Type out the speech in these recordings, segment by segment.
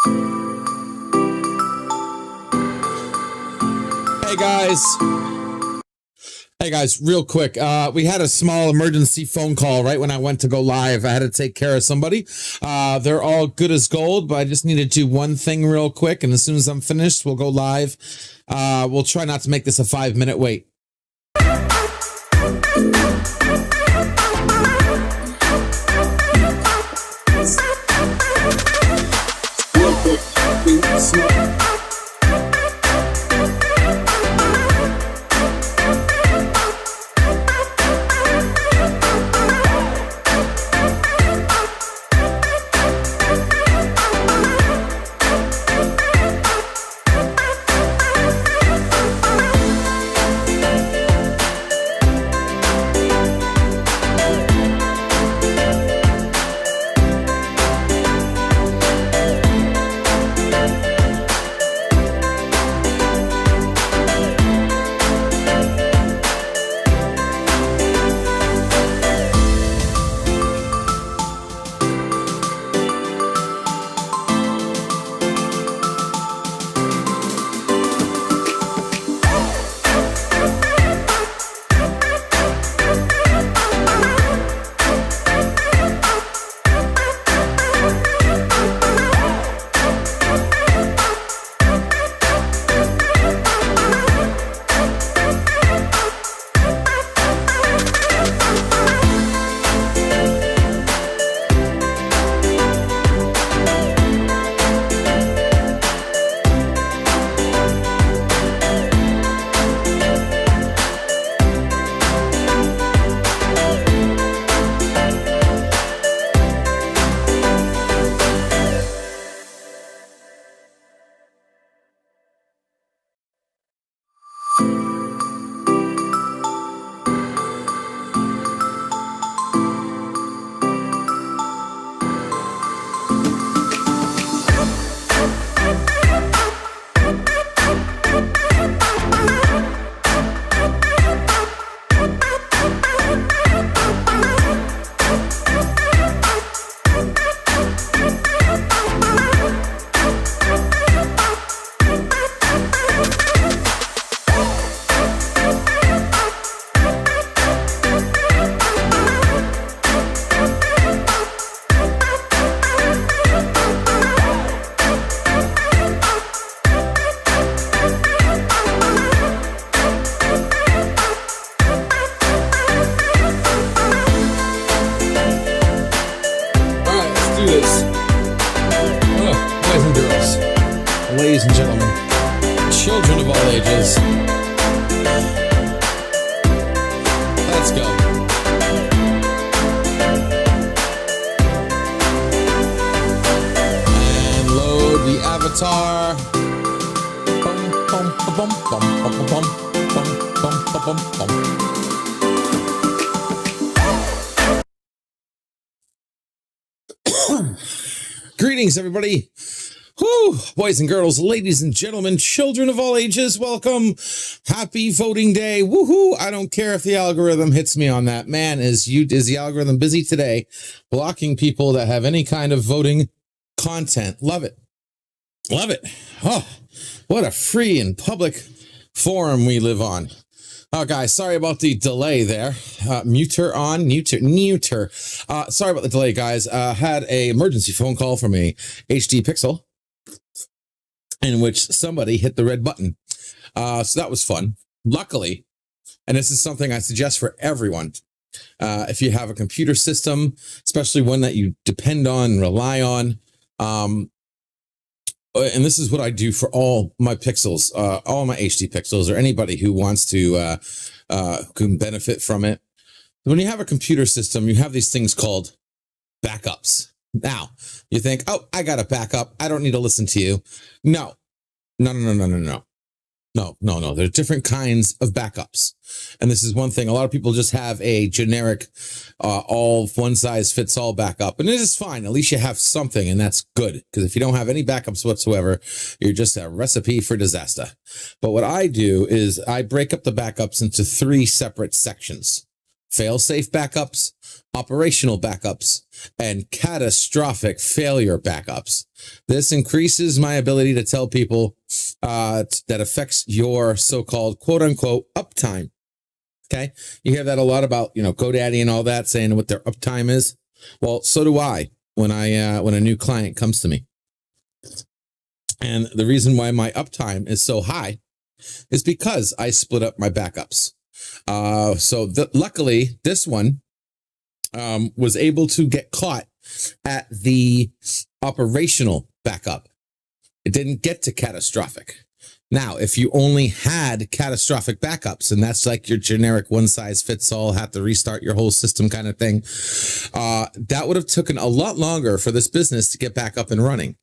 Hey guys. Hey guys, real quick. We had a small emergency phone call right when I went to go live. I had to take care of somebody. They're all good as gold, but I just need to do one thing real quick. And as soon as I'm finished, we'll go live. We'll try not to make this a 5-minute wait. Real quick. Ladies and gentlemen, children of all ages, let's go. And load the avatar. Bum, bum, bum, bum, bum, bum, bum, bum, bum, bum, bum. Greetings, everybody. Whew, boys and girls, ladies and gentlemen, children of all ages, welcome. Happy voting day. Woohoo. I don't care if the algorithm hits me on that. Man, is the algorithm busy today blocking people that have any kind of voting content. Love it. Love it. Oh, what a free and public forum we live on. Oh, guys, sorry about the delay there. Muter on, neuter. Sorry about the delay, guys. Had a emergency phone call from a HD Pixel, in which somebody hit the red button. So that was fun. Luckily, and this is something I suggest for everyone, if you have a computer system, especially one that you depend on, rely on, and this is what I do for all my Pixels, all my HD Pixels, or anybody who wants to can benefit from it. When you have a computer system, you have these things called backups. Now, you think, oh, I got a backup. I don't need to listen to you. No. There's different kinds of backups. And this is one thing. A lot of people just have a generic, all one size fits all backup. And it is fine. At least you have something, and that's good. Because if you don't have any backups whatsoever, you're just a recipe for disaster. But what I do is I break up the backups into 3 separate sections. fail-safe backups, operational backups, and catastrophic failure backups. This increases my ability to tell people that affects your so-called quote-unquote uptime. Okay, you hear that a lot about, GoDaddy and all that, saying what their uptime is. Well, so do I when a new client comes to me. And the reason why my uptime is so high is because I split up my backups. Luckily, this one was able to get caught at the operational backup. It didn't get to catastrophic. Now, if you only had catastrophic backups, and that's like your generic one size fits all, have to restart your whole system kind of thing, that would have taken a lot longer for this business to get back up and running.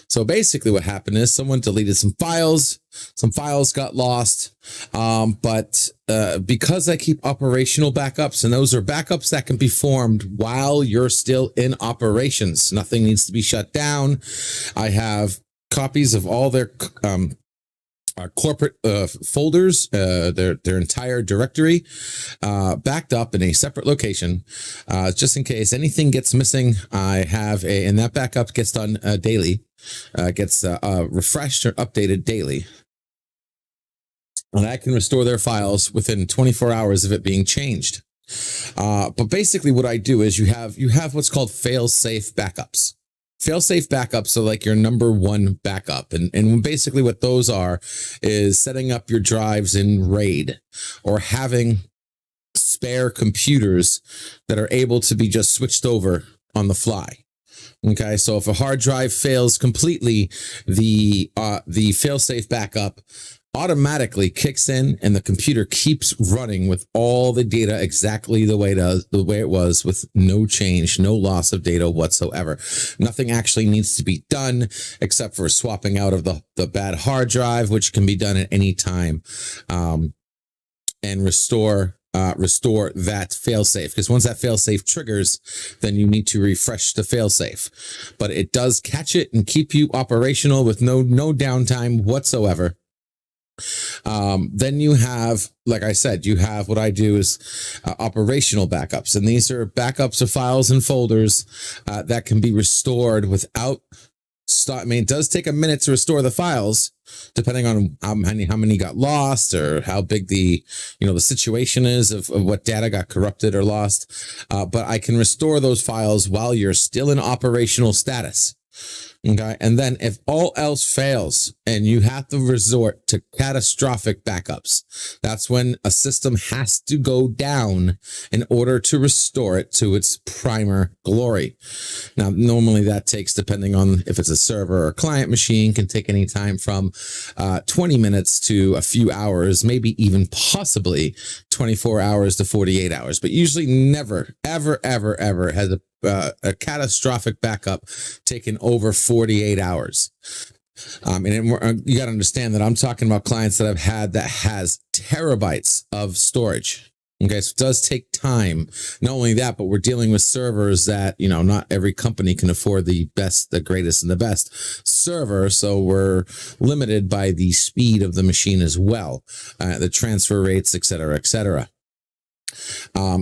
So basically what happened is someone deleted some files got lost. But because I keep operational backups, and those are backups that can be formed while you're still in operations, nothing needs to be shut down. I have copies of all their our corporate folders, their entire directory, backed up in a separate location, just in case anything gets missing. I have and that backup gets done daily, gets refreshed or updated daily. And I can restore their files within 24 hours of it being changed. But basically what I do is you have what's called fail-safe backups. Fail-safe backups are like your number one backup. And basically what those are is setting up your drives in RAID, or having spare computers that are able to be just switched over on the fly. Okay, so if a hard drive fails completely, the fail-safe backup automatically kicks in, and the computer keeps running with all the data exactly the way it was, with no change, no loss of data whatsoever. Nothing actually needs to be done except for swapping out of the bad hard drive, which can be done at any time, and restore that failsafe. Because once that failsafe triggers, then you need to refresh the failsafe. But it does catch it and keep you operational with no downtime whatsoever. Then you have, like I said, you have what I do is operational backups. And these are backups of files and folders that can be restored without it does take a minute to restore the files, depending on how many got lost, or how big the situation is of what data got corrupted or lost. But I can restore those files while you're still in operational status. Okay. And then if all else fails and you have to resort to catastrophic backups, that's when a system has to go down in order to restore it to its primer glory. Now, normally that takes, depending on if it's a server or client machine, can take any time from 20 minutes to a few hours, maybe even possibly 24 hours to 48 hours, but usually never, ever, ever, ever has a catastrophic backup taken over 48 hours. And you got to understand that I'm talking about clients that I've had that has terabytes of storage. Okay, so it does take time. Not only that, but we're dealing with servers that, not every company can afford the best, the greatest, and the best server. So we're limited by the speed of the machine as well, the transfer rates, et cetera, et cetera.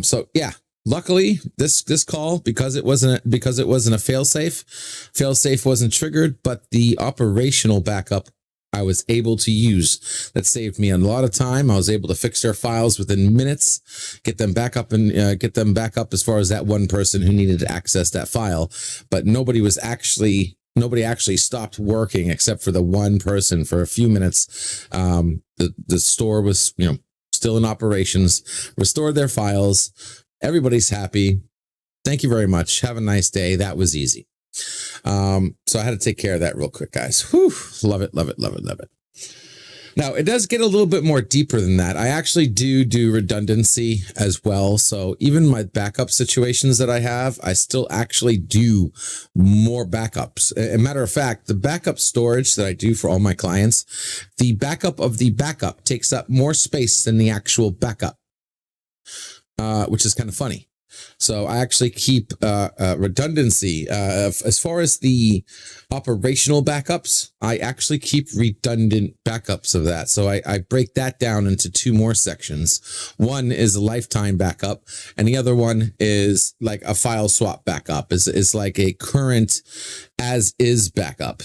So yeah. Luckily, this call, because it wasn't a failsafe wasn't triggered, but the operational backup I was able to use, that saved me a lot of time. I was able to fix their files within minutes, get them back up as far as that one person who needed to access that file. But nobody actually stopped working except for the one person for a few minutes. The store was, still in operations, restored their files. Everybody's happy. Thank you very much. Have a nice day. That was easy. So I had to take care of that real quick, guys. Whew, love it, love it, love it, love it. Now, it does get a little bit more deeper than that. I actually do redundancy as well. So even my backup situations that I have, I still actually do more backups. As a matter of fact, the backup storage that I do for all my clients, the backup of the backup takes up more space than the actual backup. Which is kind of funny. So I actually keep redundancy. As far as the operational backups, I actually keep redundant backups of that. So I break that down into two more sections. One is a lifetime backup, and the other one is like a file swap backup. Is like a current as is backup.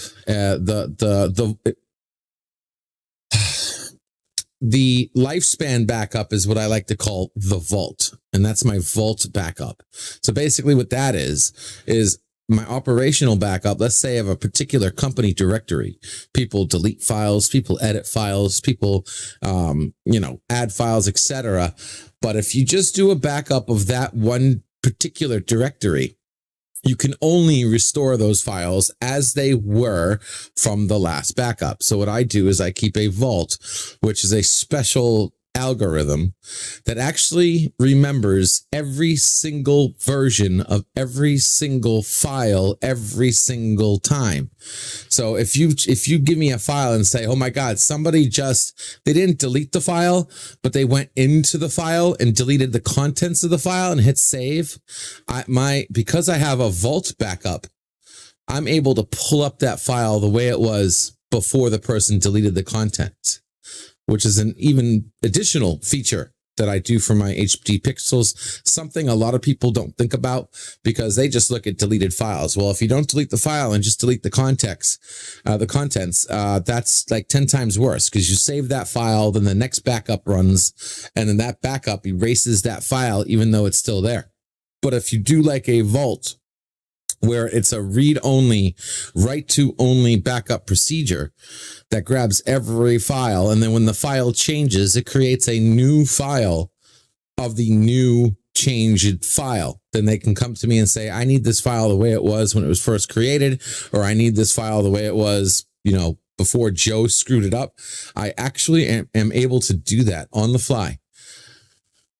The lifespan backup is what I like to call the vault, and that's my vault backup. So basically what that is my operational backup. Let's say I have a particular company directory. People delete files, people edit files, people, add files, etc. But if you just do a backup of that one particular directory, you can only restore those files as they were from the last backup. So what I do is I keep a vault, which is a special algorithm that actually remembers every single version of every single file every single time. So if you give me a file and say, oh my God, somebody they didn't delete the file, but they went into the file and deleted the contents of the file and hit save, because I have a vault backup, I'm able to pull up that file the way it was before the person deleted the content, which is an even additional feature that I do for my HD Pixels, something a lot of people don't think about because they just look at deleted files. Well, if you don't delete the file and just delete the contents, that's like 10 times worse because you save that file, then the next backup runs, and then that backup erases that file even though it's still there. But if you do like a vault, where it's a read-only, write-to-only backup procedure that grabs every file, and then when the file changes, it creates a new file of the new changed file. Then they can come to me and say, I need this file the way it was when it was first created, or I need this file the way it was, before Joe screwed it up. I actually am able to do that on the fly.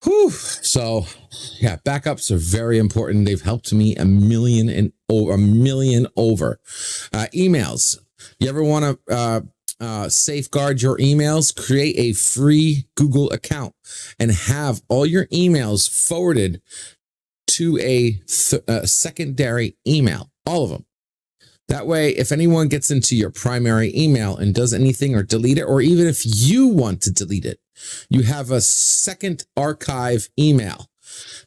Whew. So yeah, backups are very important. They've helped me a million over. Emails. You ever want to safeguard your emails? Create a free Google account and have all your emails forwarded to a secondary email, all of them. That way, if anyone gets into your primary email and does anything or delete it, or even if you want to delete it, you have a second archive email.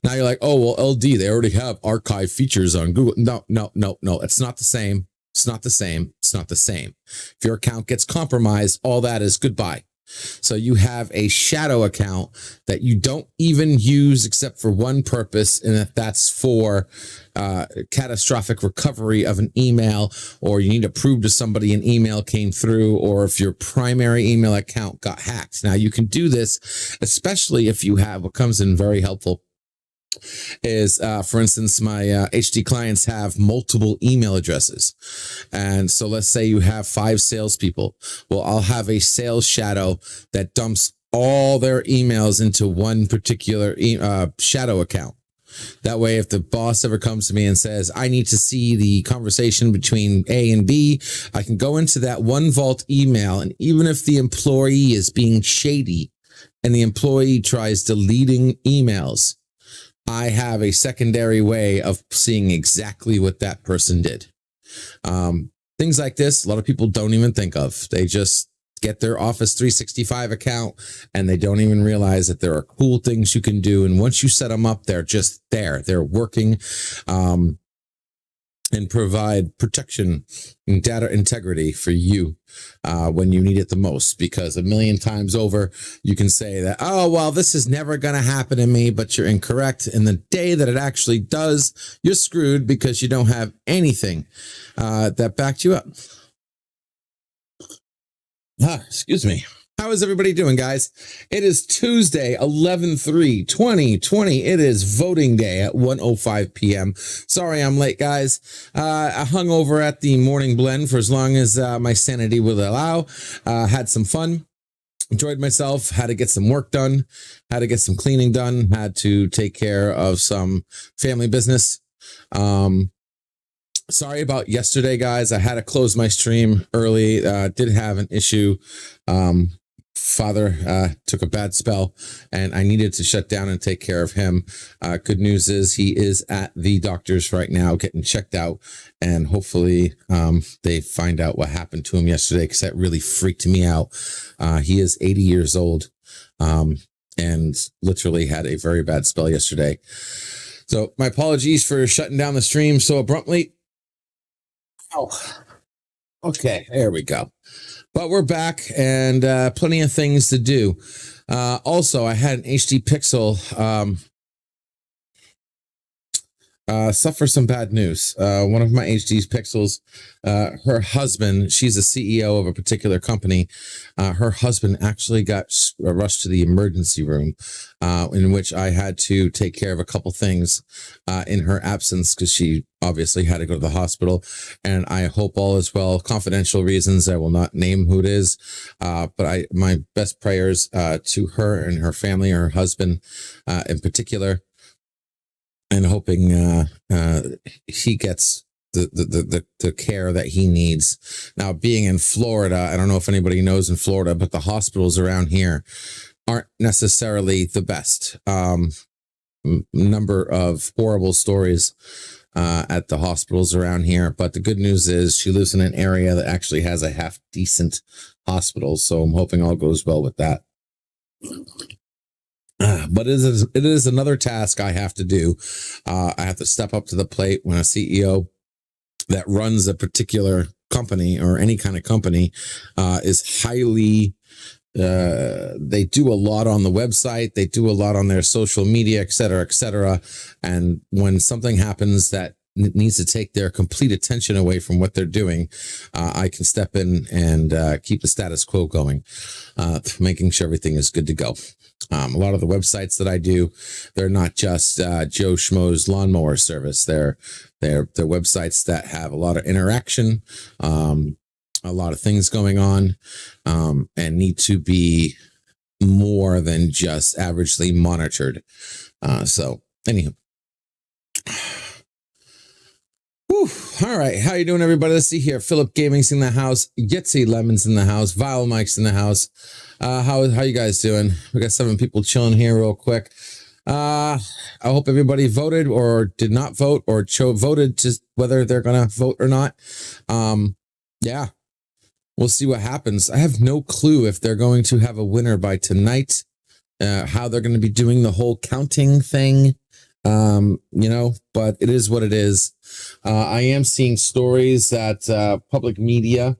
Now you're like, oh, well, LD, they already have archive features on Google. No. It's not the same. It's not the same. It's not the same. If your account gets compromised, all that is goodbye. So you have a shadow account that you don't even use except for one purpose, and that's for catastrophic recovery of an email, or you need to prove to somebody an email came through, or if your primary email account got hacked. Now you can do this, especially if you have what comes in very helpful is, for instance, my HD clients have multiple email addresses. And so let's say you have 5 salespeople. Well, I'll have a sales shadow that dumps all their emails into one particular shadow account. That way, if the boss ever comes to me and says, I need to see the conversation between A and B, I can go into that one vault email. And even if the employee is being shady and the employee tries deleting emails, I have a secondary way of seeing exactly what that person did. Things like this, a lot of people don't even think of. They just get their Office 365 account and they don't even realize that there are cool things you can do. And once you set them up, they're just there. They're working and provide protection and data integrity for you when you need it the most. Because a million times over, you can say that, oh, well, this is never going to happen to me, but you're incorrect. And the day that it actually does, you're screwed because you don't have anything that backed you up. Excuse me. How is everybody doing, guys? It is Tuesday, 11/3/2020. It is voting day at 1:05 p.m. Sorry I'm late, guys. I hung over at the morning blend for as long as my sanity will allow. Had some fun. Enjoyed myself. Had to get some work done. Had to get some cleaning done. Had to take care of some family business. Sorry about yesterday, guys. I had to close my stream early. Did have an issue. father took a bad spell, and I needed to shut down and take care of him. Good news is he is at the doctor's right now getting checked out, and hopefully they find out what happened to him yesterday, because that really freaked me out. He is 80 years old and literally had a very bad spell yesterday. So my apologies for shutting down the stream so abruptly. Oh, okay, there we go. But we're back, and plenty of things to do. Also, I had an HD Pixel suffer some bad news. One of my HD Pixels, her husband, she's a CEO of a particular company. Her husband actually got rushed to the emergency room, in which I had to take care of a couple things in her absence, because she obviously had to go to the hospital. And I hope all is well. Confidential reasons, I will not name who it is, but my best prayers to her and her family, her husband in particular, and hoping he gets the care that he needs. Now, being in Florida, I don't know if anybody knows in Florida, but the hospitals around here aren't necessarily the best. Number of horrible stories at the hospitals around here. But the good news is she lives in an area that actually has a half decent hospital. So I'm hoping all goes well with that. But it is another task I have to do. I have to step up to the plate when a CEO that runs a particular company, or any kind of company, is highly, they do a lot on the website, they do a lot on their social media, et cetera, et cetera. And when something happens that needs to take their complete attention away from what they're doing, I can step in and keep the status quo going, making sure everything is good to go. A lot of the websites that I do, they're not just Joe Schmo's lawnmower service. They're websites that have a lot of interaction, a lot of things going on, and need to be more than just averagely monitored. So anyhow. Whew. All right, how you doing, everybody? Let's see here. Philip Gaming's in the house. Yitzy Lemon's in the house. Vile Mike's in the house. How you guys doing? We got 7 people chilling here real quick. I hope everybody voted or did not vote, or voted just whether they're gonna vote or not. Yeah, we'll see what happens. I have no clue if they're going to have a winner by tonight, how they're going to be doing the whole counting thing. But it is what it is. I am seeing stories that public media,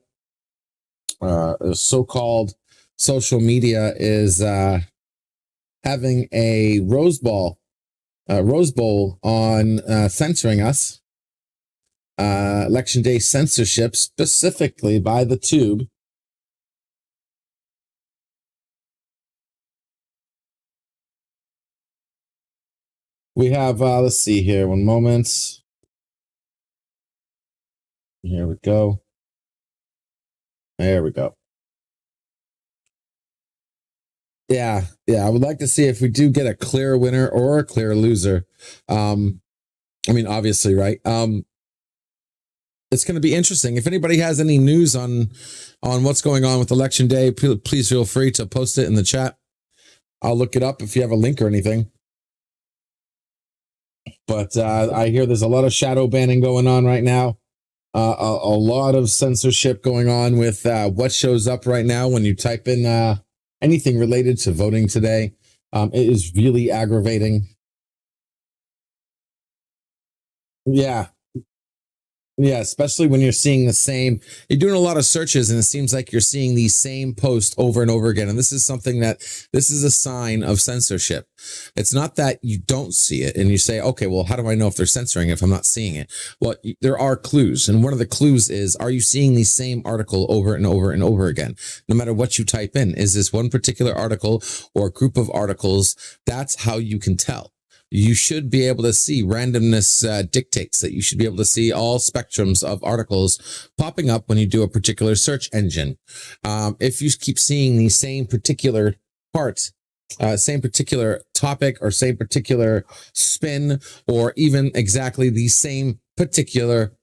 so-called social media, is having a Rose Bowl on censoring us. Election day censorship, specifically by the Tube. We have, let's see here, one moment. Here we go. There we go. Yeah, I would like to see if we do get a clear winner or a clear loser. I mean, obviously, right? It's going to be interesting. If anybody has any news on what's going on with Election Day, please feel free to post it in the chat. I'll look it up if you have a link or anything. But I hear there's a lot of shadow banning going on right now. A lot of censorship going on with what shows up right now when you type in anything related to voting today. It is really aggravating. Yeah, especially when you're seeing you're doing a lot of searches, and it seems like you're seeing the same post over and over again. And this is a sign of censorship. It's not that you don't see it and you say, okay, well, how do I know if they're censoring if I'm not seeing it? Well, there are clues. And one of the clues is, are you seeing the same article over and over and over again? No matter what you type in, is this one particular article or group of articles? That's how you can tell. You should be able to see randomness dictates that you should be able to see all spectrums of articles popping up when you do a particular search engine. If you keep seeing the same particular parts, same particular topic, or same particular spin, or even exactly the same particular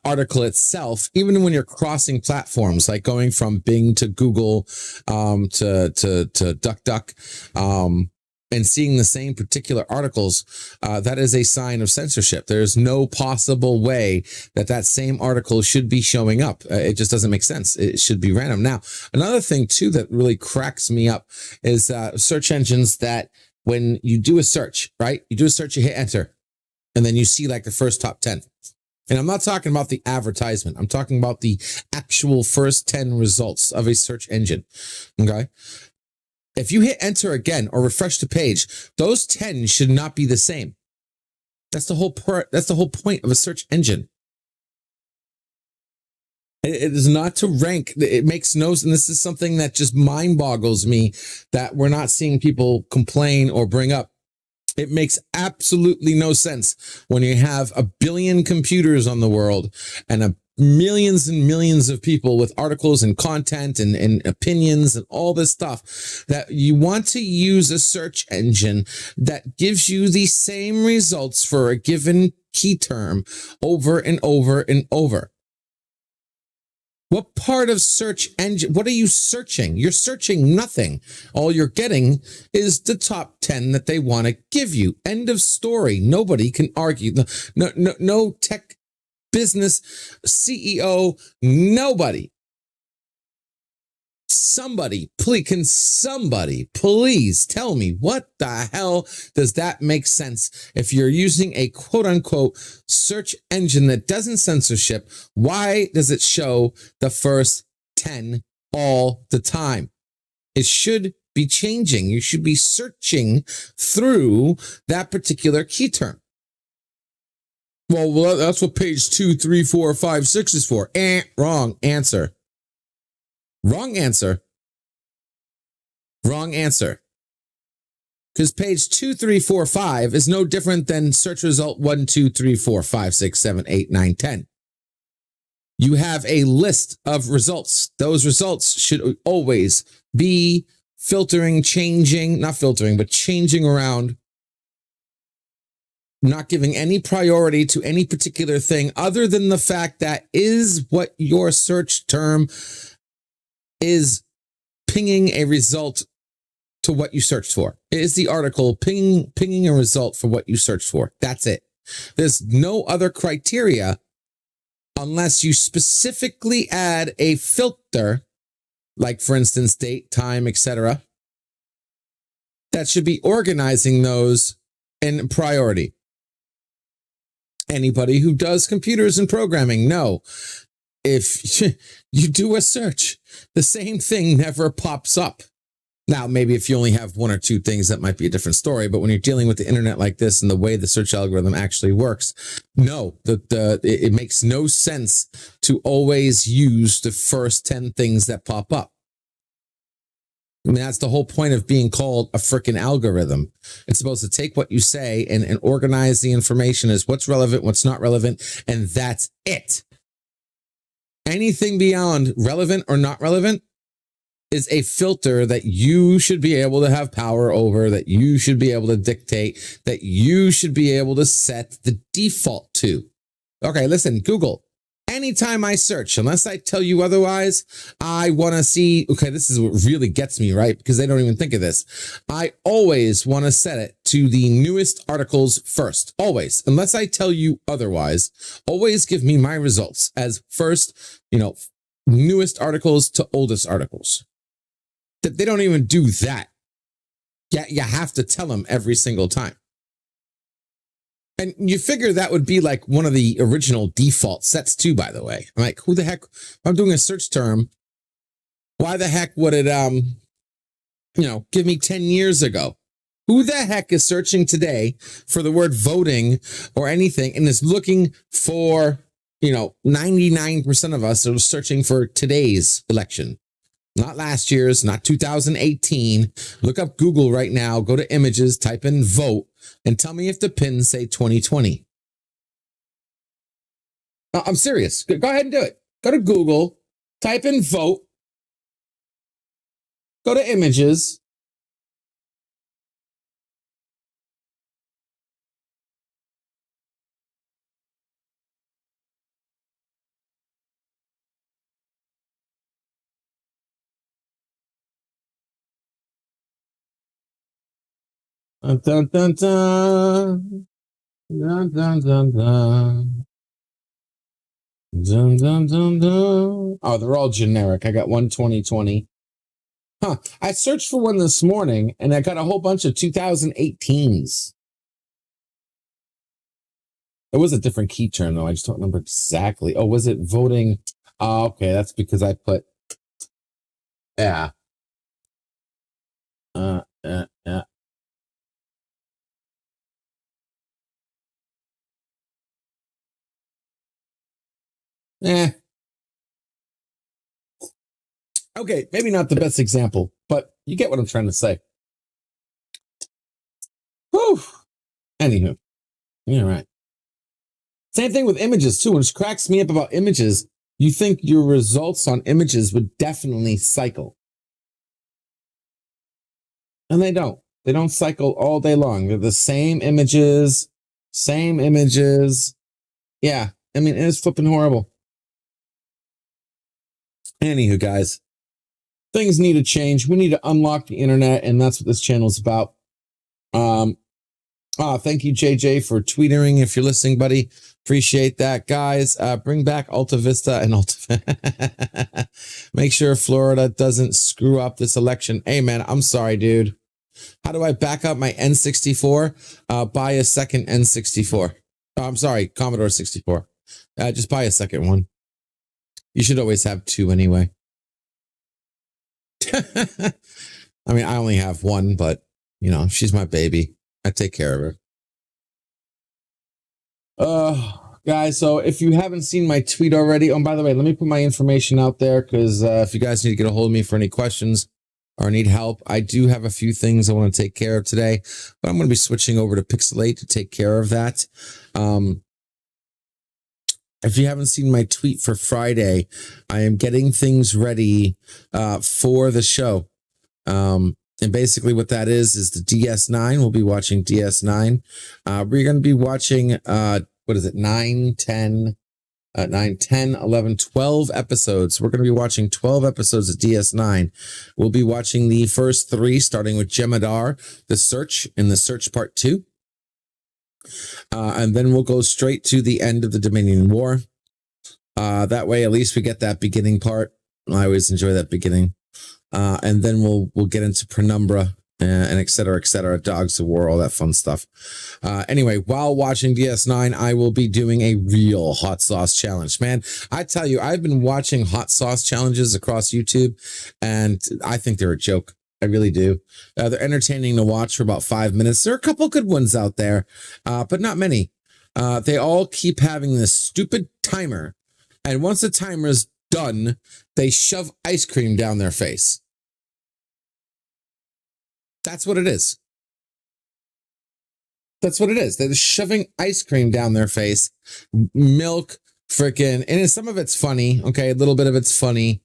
article itself, even when you're crossing platforms, like going from Bing to Google, to DuckDuck, and seeing the same particular articles, that is a sign of censorship. There's no possible way that that same article should be showing up. It just doesn't make sense. It should be random. Now, another thing too that really cracks me up is search engines that when you do a search, right? You do a search, you hit enter, and then you see like the first top 10. And I'm not talking about the advertisement. I'm talking about the actual first 10 results of a search engine. Okay. If you hit enter again or refresh the page, those 10 should not be the same. That's the whole point of a search engine. It is not to rank. It makes no sense. And this is something that just mind boggles me that we're not seeing people complain or bring up. It makes absolutely no sense when you have a billion computers on the world and millions and millions of people with articles and content and opinions and all this stuff, that you want to use a search engine that gives you the same results for a given key term over and over and over. What part of search engine, what are you searching? You're searching nothing. All you're getting is the top 10 that they want to give you. End of story. Nobody can argue. No tech business CEO, nobody. Somebody, please tell me, what the hell does that make sense? If you're using a quote unquote search engine that doesn't censorship, why does it show the first 10 all the time? It should be changing. You should be searching through that particular key term. Well, that's what page 2, 3, 4, 5, 6 is for. Wrong answer. Wrong answer. Wrong answer. Because page 2, 3, 4, 5 is no different than search result 1, 2, 3, 4, 5, 6, 7, 8, 9, 10. You have a list of results. Those results should always be changing around, not giving any priority to any particular thing other than the fact that is what your search term is pinging a result to what you searched for. Is the article pinging a result for what you searched for? That's it. There's no other criteria unless you specifically add a filter, like for instance, date, time, etc. That should be organizing those in priority. Anybody who does computers and programming know, if you do a search, the same thing never pops up. Now, maybe if you only have one or two things, that might be a different story. But when you're dealing with the internet like this and the way the search algorithm actually works, no, it makes no sense to always use the first 10 things that pop up. I mean, that's the whole point of being called a freaking algorithm. It's supposed to take what you say and organize the information as what's relevant, what's not relevant, and that's it. Anything beyond relevant or not relevant is a filter that you should be able to have power over, that you should be able to dictate, that you should be able to set the default to. Okay, listen, Google. Anytime I search, unless I tell you otherwise, I want to see, okay, this is what really gets me, right? Because they don't even think of this. I always want to set it to the newest articles first. Always. Unless I tell you otherwise, always give me my results as first, newest articles to oldest articles. That they don't even do that. Yeah, you have to tell them every single time. And you figure that would be like one of the original default sets too, by the way. I'm like, who the heck, if I'm doing a search term, why the heck would it, give me 10 years ago? Who the heck is searching today for the word voting or anything and is looking for, 99% of us are searching for today's election? Not last year's, not 2018. Look up Google right now, go to images, type in vote, and tell me if the pins say 2020. I'm serious. Go ahead and do it. Go to Google, type in vote, go to images, Dun, dun, dun, dun. Dun, dun, dun, dun. Dun, dun, dun, dun. Oh, they're all generic. I got one 2020. Huh. I searched for one this morning and I got a whole bunch of 2018s. It was a different key term though. I just don't remember exactly. Oh, was it voting? Oh, okay. That's because I put, yeah. Yeah. Eh. Okay, maybe not the best example, but you get what I'm trying to say. Whew. Anywho, you're right. Same thing with images too, which cracks me up about images. You think your results on images would definitely cycle. And they don't. They don't cycle all day long. They're the same images. Yeah. I mean, it's flipping horrible. Anywho, guys, things need to change. We need to unlock the internet, and that's what this channel is about. Thank you, JJ, for tweetering. If you're listening, buddy, appreciate that, guys. Bring back Alta Vista and Alta. Make sure Florida doesn't screw up this election. Hey, man, I'm sorry, dude. How do I back up my N64? Buy a second N64. Oh, I'm sorry, Commodore 64. Just buy a second one. You should always have two anyway. I mean, I only have one, but, you know, she's my baby. I take care of her. Guys, so if you haven't seen my tweet already, oh, by the way, let me put my information out there because if you guys need to get a hold of me for any questions or need help, I do have a few things I want to take care of today, but I'm going to be switching over to Pixelate to take care of that. If you haven't seen my tweet for Friday, I am getting things ready for the show. And basically what that is the DS9. We'll be watching DS9. We're going to be watching, 9, 10, 11, 12 episodes. We're going to be watching 12 episodes of DS9. We'll be watching the first 3, starting with Jem'Hadar, The Search, and The Search Part 2. And then we'll go straight to the end of the Dominion War. That way, at least we get that beginning part. I always enjoy that beginning. And then we'll get into Penumbra and et cetera, Dogs of War, all that fun stuff. Anyway, while watching DS9, I will be doing a real hot sauce challenge. Man, I tell you, I've been watching hot sauce challenges across YouTube, and I think they're a joke. I really do. They're entertaining to watch for about 5 minutes. There are a couple good ones out there, but not many. They all keep having this stupid timer. And once the timer is done, they shove ice cream down their face. That's what it is. That's what it is. They're shoving ice cream down their face. Milk, freaking, and some of it's funny. Okay, a little bit of it's funny.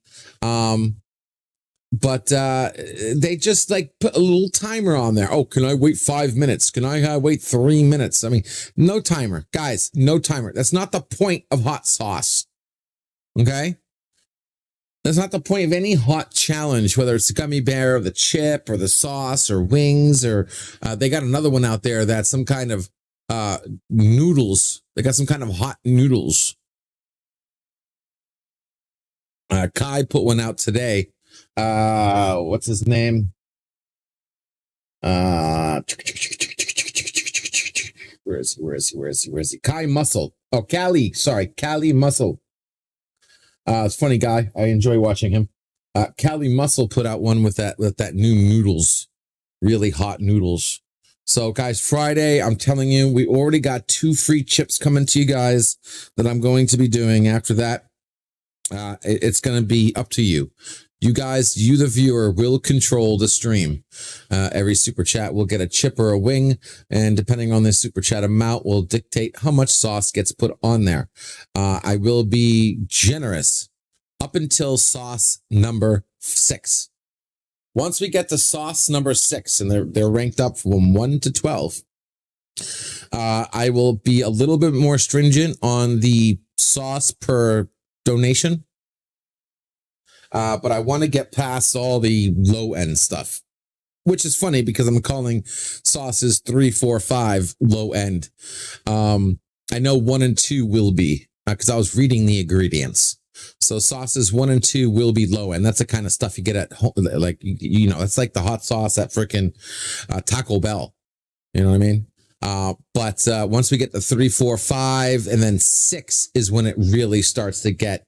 But they just like put a little timer on there. Oh, can I wait 5 minutes? Can I wait 3 minutes? I mean, no timer. Guys, no timer. That's not the point of hot sauce. Okay? That's not the point of any hot challenge, whether it's the gummy bear or the chip or the sauce or wings or they got another one out there that's some kind of noodles. They got some kind of hot noodles. Kai put one out today. What's his name? Where is he? Kai Muscle. Oh, Cali. Sorry, Cali Muscle. It's a funny guy. I enjoy watching him. Cali Muscle put out one with that new noodles, really hot noodles. So, guys, Friday, I'm telling you, we already got 2 free chips coming to you guys that I'm going to be doing. After that, it's going to be up to you. You guys, you the viewer, will control the stream. Every super chat will get a chip or a wing, and depending on the super chat amount will dictate how much sauce gets put on there. I will be generous up until sauce number 6. Once we get to sauce number 6, and they're ranked up from 1 to 12, I will be a little bit more stringent on the sauce per donation. But I want to get past all the low end stuff. which is funny because I'm calling sauces 3, 4, 5 low end. I know 1 and 2 will be, because I was reading the ingredients. So sauces 1 and 2 will be low end. That's the kind of stuff you get at home, like, you know, it's like the hot sauce at freaking Taco Bell. You know what I mean? But once we get to 3, 4, 5, and then 6 is when it really starts to get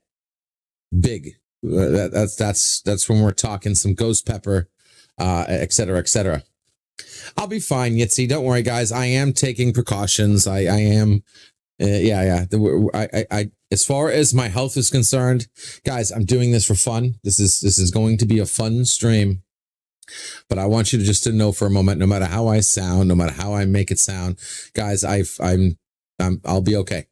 big. That's when we're talking some ghost pepper, et cetera, et cetera. I'll be fine, Yitzy. Don't worry, guys. I am taking precautions. I am. Yeah. As far as my health is concerned, guys, I'm doing this for fun. This is going to be a fun stream. But I want you to just to know for a moment, no matter how I sound, no matter how I make it sound, guys, I'll be okay.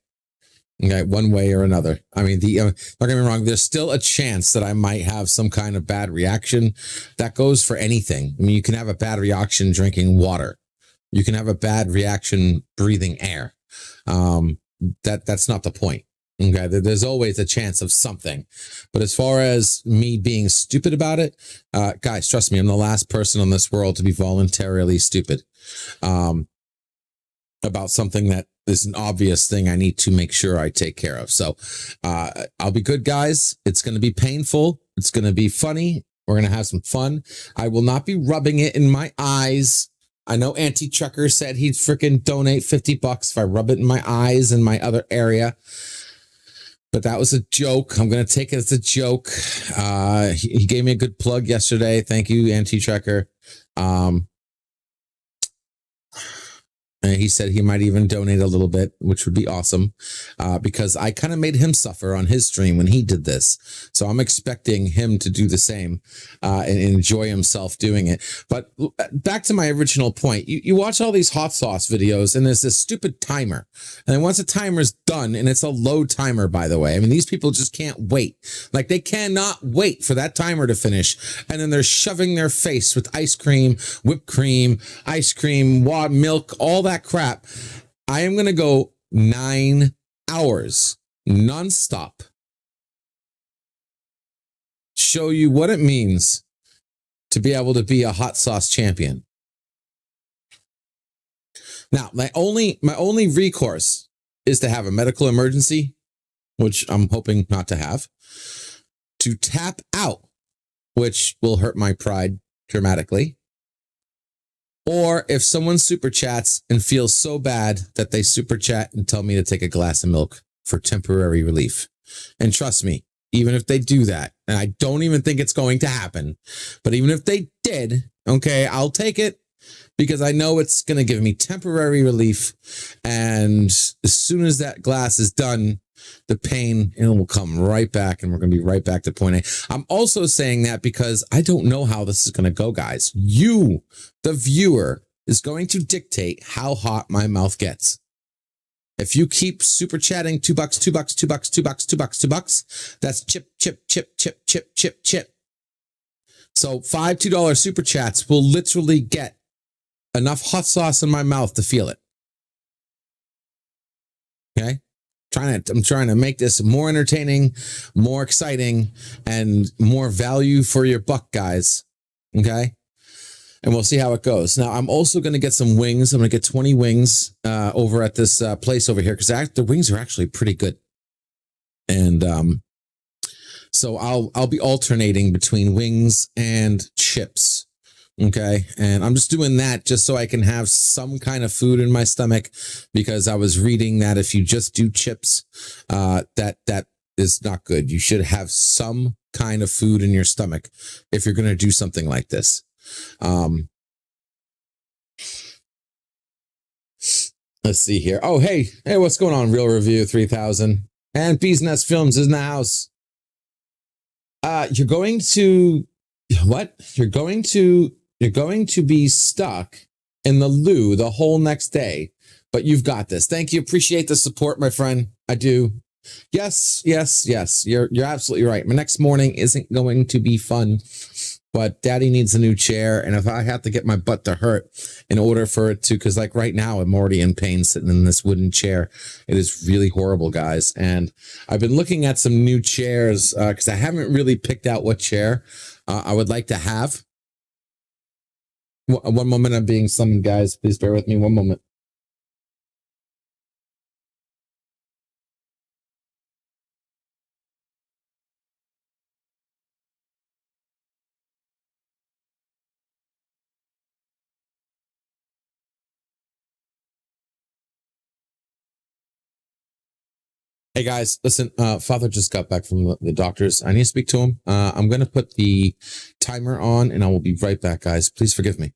Okay, one way or another. I mean, don't get me wrong. There's still a chance that I might have some kind of bad reaction. That goes for anything. I mean, you can have a bad reaction drinking water. You can have a bad reaction breathing air. That's not the point. Okay, there's always a chance of something. But as far as me being stupid about it, guys, trust me, I'm the last person on this world to be voluntarily stupid about something that is an obvious thing I need to make sure I take care of. So I'll be good, guys. It's going to be painful. It's going to be funny. We're going to have some fun. I will not be rubbing it in my eyes. I know Auntie Trucker said he'd freaking donate $50 if I rub it in my eyes and my other area. But that was a joke. I'm going to take it as a joke. He gave me a good plug yesterday. Thank you, Auntie Trucker. And he said he might even donate a little bit, which would be awesome, because I kind of made him suffer on his stream when he did this. So I'm expecting him to do the same and enjoy himself doing it. But back to my original point, you watch all these hot sauce videos and there's this stupid timer. And then once the timer's done, and it's a low timer, by the way, I mean, these people just can't wait. Like, they cannot wait for that timer to finish. And then they're shoving their face with ice cream, whipped cream, ice cream, milk, all that crap. I am going to go 9 hours nonstop. Show you what it means to be able to be a hot sauce champion. Now, my only recourse is to have a medical emergency, which I'm hoping not to have, to tap out, which will hurt my pride dramatically. Or if someone super chats and feels so bad that they super chat and tell me to take a glass of milk for temporary relief. And trust me, even if they do that, and I don't even think it's going to happen, but even if they did, okay, I'll take it because I know it's going to give me temporary relief. And as soon as that glass is done, the pain, it will come right back and we're going to be right back to point A. I'm also saying that because I don't know how this is going to go, guys. You, the viewer, is going to dictate how hot my mouth gets. If you keep super chatting $2, $2, $2, $2, $2, $2, that's chip, chip, chip, chip, chip, chip, chip. So $2 super chats will literally get enough hot sauce in my mouth to feel it. Okay? I'm trying to make this more entertaining, more exciting, and more value for your buck, guys. Okay? And we'll see how it goes. Now, I'm also going to get some wings. I'm going to get 20 wings over at this place over here because the wings are actually pretty good. And so I'll be alternating between wings and chips. Okay. And I'm just doing that just so I can have some kind of food in my stomach, because I was reading that if you just do chips, that is not good. You should have some kind of food in your stomach if you're going to do something like this. Let's see here. Oh, hey, what's going on? Real Review 3000 and Bees Nest Films is in the house. You're going to be stuck in the loo the whole next day, but you've got this. Thank you. Appreciate the support, my friend. I do. Yes. You're absolutely right. My next morning isn't going to be fun, but Daddy needs a new chair. And if I have to get my butt to hurt in order for it to, because like right now I'm already in pain sitting in this wooden chair. It is really horrible, guys. And I've been looking at some new chairs because I haven't really picked out what chair I would like to have. One moment, I'm being summoned, guys. Please bear with me. One moment. Hey guys, listen, Father just got back from the doctors. I need to speak to him. I'm going to put the timer on and I will be right back, guys. Please forgive me.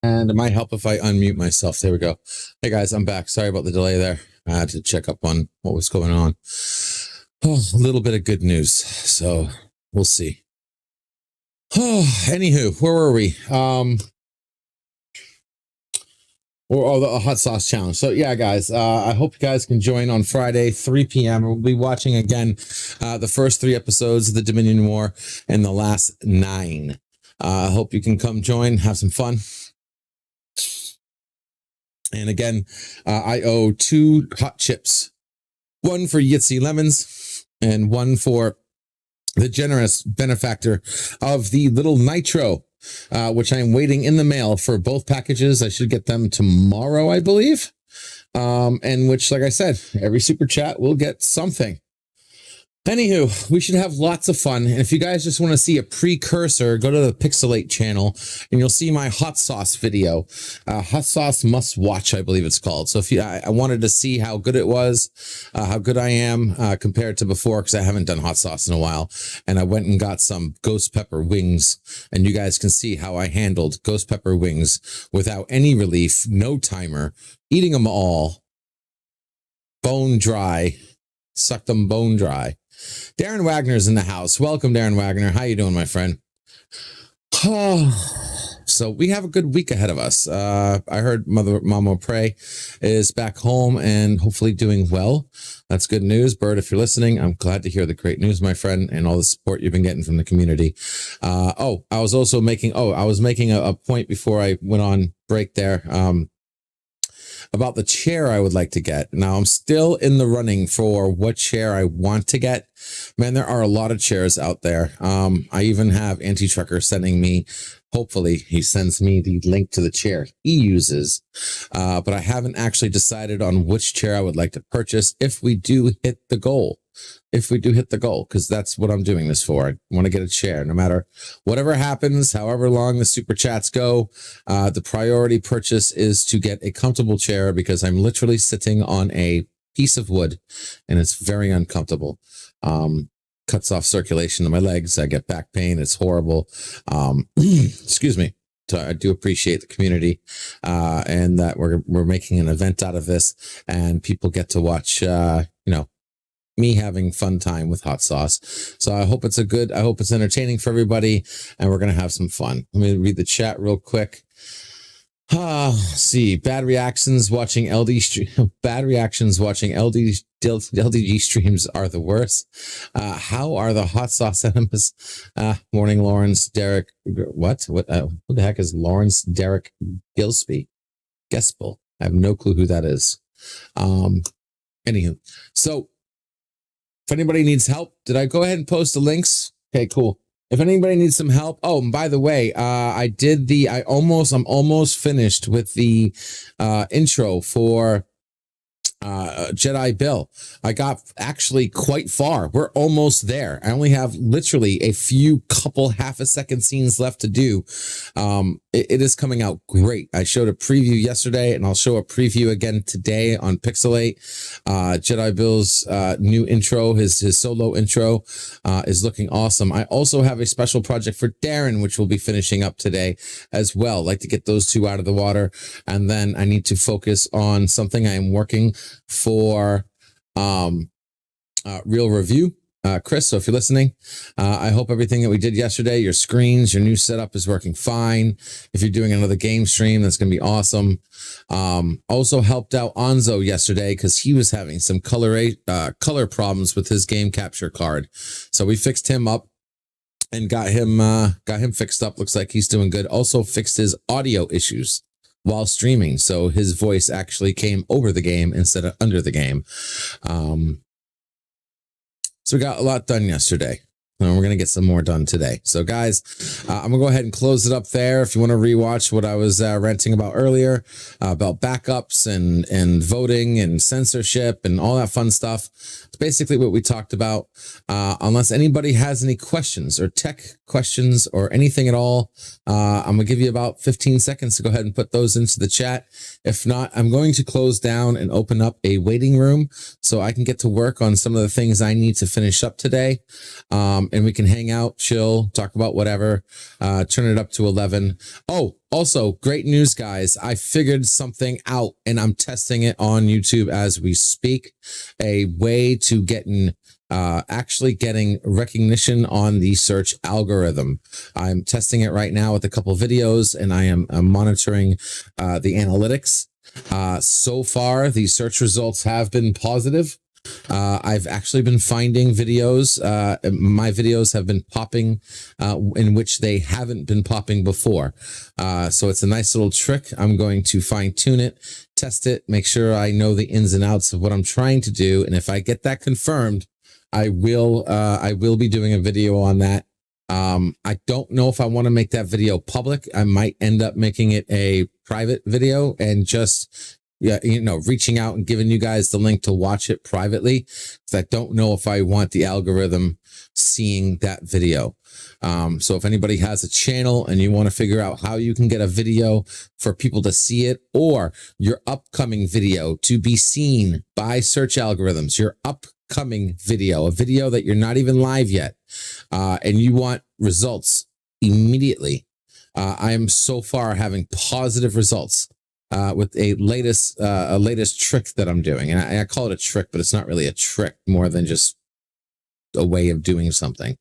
And it might help if I unmute myself. There we go. Hey guys, I'm back. Sorry about the delay there. I had to check up on what was going on. Oh, a little bit of good news. So we'll see. Oh, anywho, where were we? The hot sauce challenge. So yeah, guys, I hope you guys can join on Friday, 3 p.m. We'll be watching again the first 3 episodes of the Dominion War and the last 9. I hope you can come join, have some fun. And again, I owe 2 hot chips, one for Yitzy Lemons and one for the generous benefactor of the little Nitro, which I'm waiting in the mail for both packages. I should get them tomorrow, I believe. And which, like I said, every super chat will get something. Anywho, we should have lots of fun. And if you guys just want to see a precursor, go to the Pixelate channel and you'll see my hot sauce video. Hot sauce must watch, I believe it's called. So if you, I wanted to see how good it was, how good I am compared to before, because I haven't done hot sauce in a while. And I went and got some ghost pepper wings. And you guys can see how I handled ghost pepper wings without any relief, no timer, eating them all, bone dry, sucked them bone dry. Darren Wagner's in the house. Welcome, Darren Wagner. How you doing, my friend? So we have a good week ahead of us. I heard Mama Pray is back home and hopefully doing well. That's good news. Bird, if you're listening, I'm glad to hear the great news, my friend, and all the support you've been getting from the community. I was making a point before I went on break there. About the chair I would like to get. Now, I'm still in the running for what chair I want to get. Man, there are a lot of chairs out there. I even have Anti-Trucker sending me, hopefully he sends me the link to the chair he uses. But I haven't actually decided on which chair I would like to purchase if we do hit the goal. Because that's what I'm doing this for. I want to get a chair. No matter whatever happens, however long the super chats go, the priority purchase is to get a comfortable chair because I'm literally sitting on a piece of wood and it's very uncomfortable. Cuts off circulation to my legs. I get back pain. It's horrible. Excuse me. So I do appreciate the community and that we're making an event out of this and people get to watch, me having fun time with hot sauce. So I hope it's entertaining for everybody and we're going to have some fun. Let me read the chat real quick. See, bad reactions watching LDG LDG streams are the worst. How are the hot sauce enemas? Morning, Lawrence, Derek. What the heck is Lawrence Derek Gillespie? Gespel. I have no clue who that is. Anywho, so if anybody needs help, did I go ahead and post the links? Okay, cool. If anybody needs some help. Oh, and by the way, I'm almost finished with the intro for Jedi Bill. I got actually quite far. We're almost there. I only have literally a few half a second scenes left to do. It is coming out great. I showed a preview yesterday and I'll show a preview again today on Pixelate. Jedi Bill's new intro, his solo intro is looking awesome. I also have a special project for Darren, which we'll be finishing up today as well. Like to get those 2 out of the water. And then I need to focus on something I am working for Real Review. Chris, so if you're listening, I hope everything that we did yesterday, your screens, your new setup is working fine. If you're doing another game stream, that's going to be awesome. Also helped out Onzo yesterday because he was having some color problems with his game capture card. So we fixed him up and got him fixed up. Looks like he's doing good. Also fixed his audio issues while streaming. So his voice actually came over the game instead of under the game. So we got a lot done yesterday. And we're going to get some more done today. So guys, I'm going to go ahead and close it up there. If you want to rewatch what I was ranting about earlier, about backups and voting and censorship and all that fun stuff. It's basically what we talked about. Unless anybody has any questions or tech questions or anything at all, I'm going to give you about 15 seconds to go ahead and put those into the chat. If not, I'm going to close down and open up a waiting room so I can get to work on some of the things I need to finish up today. And we can hang out, chill, talk about whatever, turn it up to 11. Oh, Also, great news, guys. I figured something out and I'm testing it on YouTube as we speak. A way to actually getting recognition on the search algorithm. I'm testing it right now with a couple videos, and I am monitoring the analytics. So far, the search results have been positive. I've actually been finding videos. My videos have been popping in which they haven't been popping before. So it's a nice little trick. I'm going to fine tune it, test it, make sure I know the ins and outs of what I'm trying to do. And if I get that confirmed, I will be doing a video on that. I don't know if I want to make that video public. I might end up making it a private video and just reaching out and giving you guys the link to watch it privately, because I don't know if I want the algorithm seeing that video. So if anybody has a channel and you want to figure out how you can get a video for people to see it, or your upcoming video to be seen by search algorithms, your upcoming video, a video that you're not even live yet, and you want results immediately, I am so far having positive results with a latest trick that I'm doing. And I call it a trick, but it's not really a trick, more than just a way of doing something.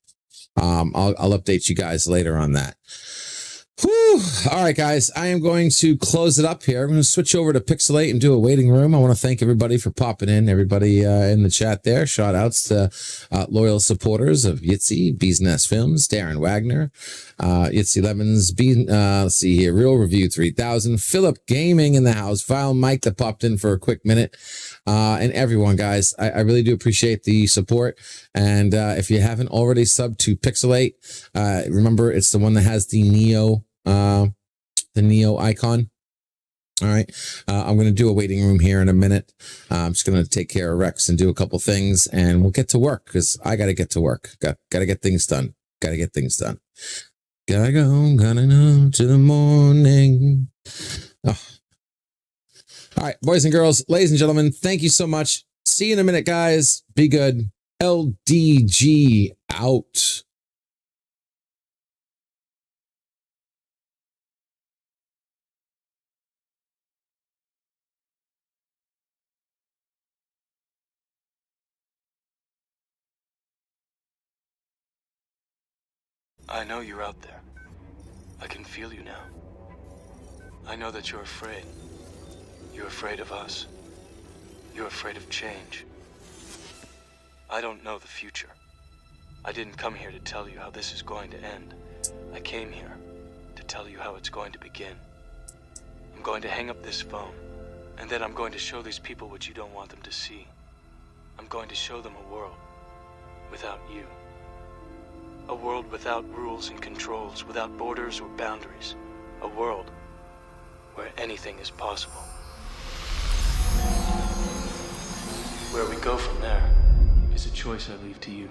I'll update you guys later on that. Whew. All right, guys, I am going to close it up here. I'm going to switch over to Pixelate and do a waiting room. I want to thank everybody for popping in, everybody in the chat there. Shout outs to loyal supporters of Yitzy, Bees Nest Films, Darren Wagner, Yitzy Lemons, let's see here, Real Review 3000, Philip Gaming in the house, Vile Mike that popped in for a quick minute, and everyone, guys. I really do appreciate the support. And if you haven't already subbed to Pixelate, remember, it's the one that has the Neo icon. All right. I'm going to do a waiting room here in a minute. I'm just going to take care of Rex and do a couple things, and we'll get to work, because I got to get to work. Got to get things done. Got to get things done. Gotta go, gotta know to the morning. Oh. All right, boys and girls, ladies and gentlemen, thank you so much. See you in a minute, guys. Be good. LDG out. I know you're out there. I can feel you now. I know that you're afraid. You're afraid of us. You're afraid of change. I don't know the future. I didn't come here to tell you how this is going to end. I came here to tell you how it's going to begin. I'm going to hang up this phone, and then I'm going to show these people what you don't want them to see. I'm going to show them a world without you. A world without rules and controls, without borders or boundaries. A world where anything is possible. Where we go from there is a choice I leave to you.